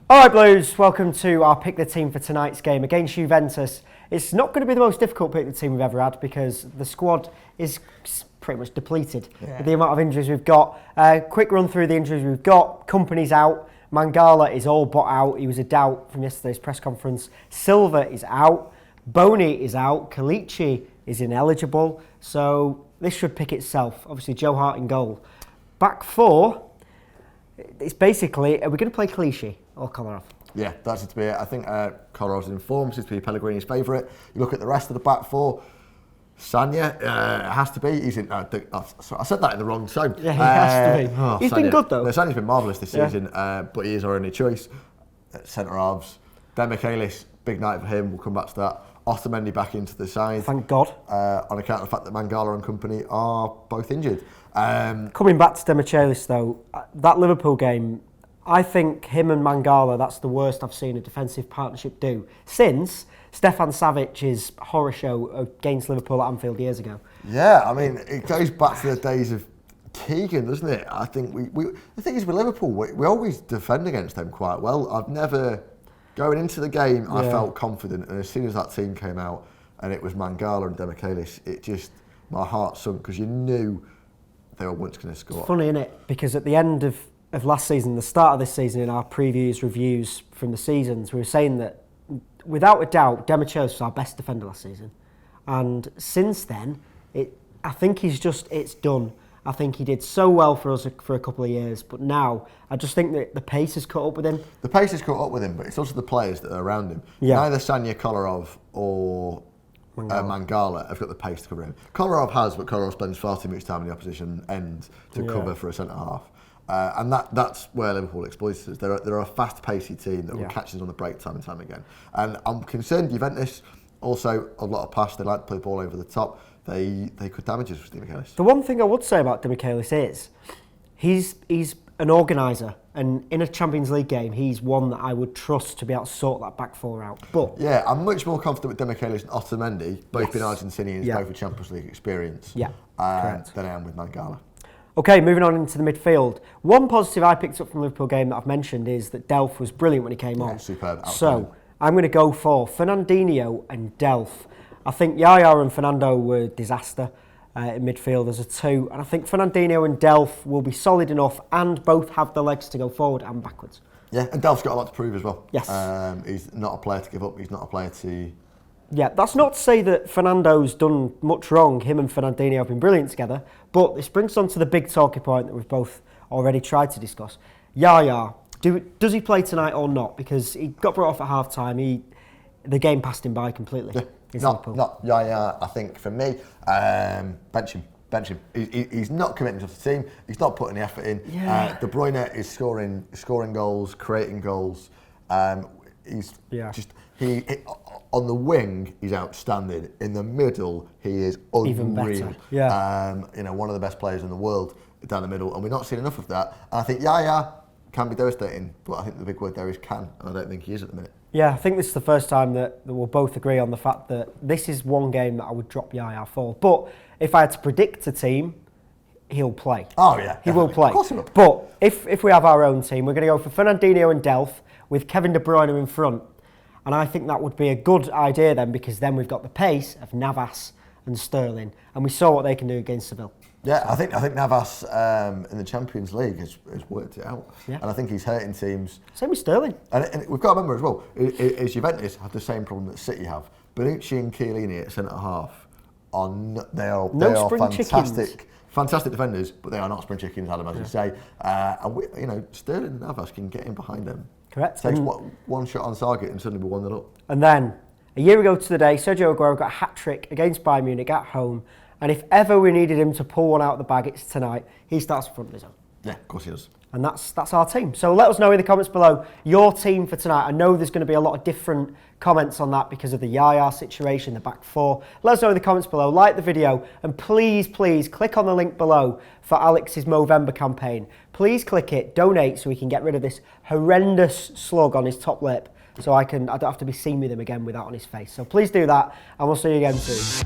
Alright Blues, welcome to our Pick the Team for tonight's game against Juventus. It's not going to be the most difficult Pick the Team we've ever had because the squad is pretty much depleted with the amount of injuries we've got. Quick run through the injuries we've got. Kompany's out. Mangala is all but out. He was a doubt from yesterday's press conference. Silva is out. Boney is out. Kalichi is ineligible. So this should pick itself. Obviously Joe Hart in goal. Back four, it's basically, are we going to play Kalichi or Kolarov? Yeah, that seems to be it. I think Kolarov's in form, seems to be Pellegrini's favourite. You look at the rest of the back four, Sanya has to be. He's in. I said that in the wrong tone. Yeah, he has to be. He's been good though. No, Sanya's been marvellous this season, but he is our only choice. Centre halves, Demichelis, big night for him. We'll come back to that. Otamendi back into the side. Thank God. On account of the fact that Mangala and company are both injured. Coming back to Demichelis though, that Liverpool game, I think him and Mangala, that's the worst I've seen a defensive partnership do since Stefan Savic's horror show against Liverpool at Anfield years ago. Yeah, I mean, it goes back to the days of Keegan, doesn't it? I think the thing is with Liverpool, we always defend against them quite well. I've never, going into the game, I felt confident, and as soon as that team came out and it was Mangala and Demichelis, it just, my heart sunk because you knew they were once going to score. It's funny, isn't it? Because at the end of last season, the start of this season, in our previews, reviews from the seasons, we were saying that without a doubt, Demichelis was our best defender last season. And since then, I think it's done. I think he did so well for us for a couple of years, but now I just think that the pace has caught up with him. The pace has caught up with him, but it's also the players that are around him. Yeah. Neither Sanya, Kolarov or Mangala have got the pace to cover him. Kolarov has, but Kolarov spends far too much time in the opposition end to cover for a centre-half. And that's where Liverpool exploits us. They're a fast, pacey team that will catch us on the break time and time again. And I'm concerned Juventus, also a lot of pass, they like to play the ball over the top. They could damage us with Demichelis. The one thing I would say about Demichelis is he's an organiser, and in a Champions League game, he's one that I would trust to be able to sort that back four out. But yeah, I'm much more confident with Demichelis and Otamendi, both being Argentinians, both with Champions League experience, than I am with Mangala. Okay, moving on into the midfield. One positive I picked up from the Liverpool game that I've mentioned is that Delph was brilliant when he came on. Superb. So I'm going to go for Fernandinho and Delph. I think Yaya and Fernando were a disaster in midfield as a two, and I think Fernandinho and Delph will be solid enough and both have the legs to go forward and backwards. Yeah, and Delph's got a lot to prove as well. Yes. He's not a player to give up. He's not a player to... Yeah, that's not to say that Fernando's done much wrong. Him and Fernandinho have been brilliant together. But this brings us on to the big talking point that we've both already tried to discuss. Yaya, does he play tonight or not? Because he got brought off at half-time. The game passed him by completely. Yeah. Not Yaya, I think, for me. Bench him. He's not committing to the team. He's not putting the effort in. Yeah. De Bruyne is scoring goals, creating goals. He on the wing, he's outstanding. In the middle, he is unreal. Even better. Yeah. One of the best players in the world down the middle, and we're not seeing enough of that. And I think Yaya can be devastating, but I think the big word there is can, and I don't think he is at the minute. Yeah, I think this is the first time that we'll both agree on the fact that this is one game that I would drop Yaya for. But if I had to predict a team, he'll play. Oh yeah, he will play. Of course he will. But if we have our own team, we're going to go for Fernandinho and Delph with Kevin De Bruyne in front. And I think that would be a good idea then, because then we've got the pace of Navas and Sterling, and we saw what they can do against Seville. Yeah, I think Navas in the Champions League has worked it out, and I think he's hurting teams. Same with Sterling. And we've got to remember as well, is Juventus have the same problem that City have. Bonucci and Chiellini at centre half they are fantastic defenders, but they are not spring chickens, Adam, as you say. And Sterling and Navas can get in behind them. Correct. Takes one shot on target and suddenly we're 1-0 up. And then, a year ago to the day, Sergio Aguero got a hat-trick against Bayern Munich at home. And if ever we needed him to pull one out of the bag, it's tonight. He starts in front of his own. Yeah, of course he does. And that's our team. So let us know in the comments below your team for tonight. I know there's going to be a lot of different comments on that because of the Yaya situation, the back four. Let us know in the comments below. Like the video, and please click on the link below for Alex's Movember campaign. Please click it, donate so we can get rid of this horrendous slug on his top lip, so I don't have to be seen with him again with that on his face. So please do that, and we'll see you again soon.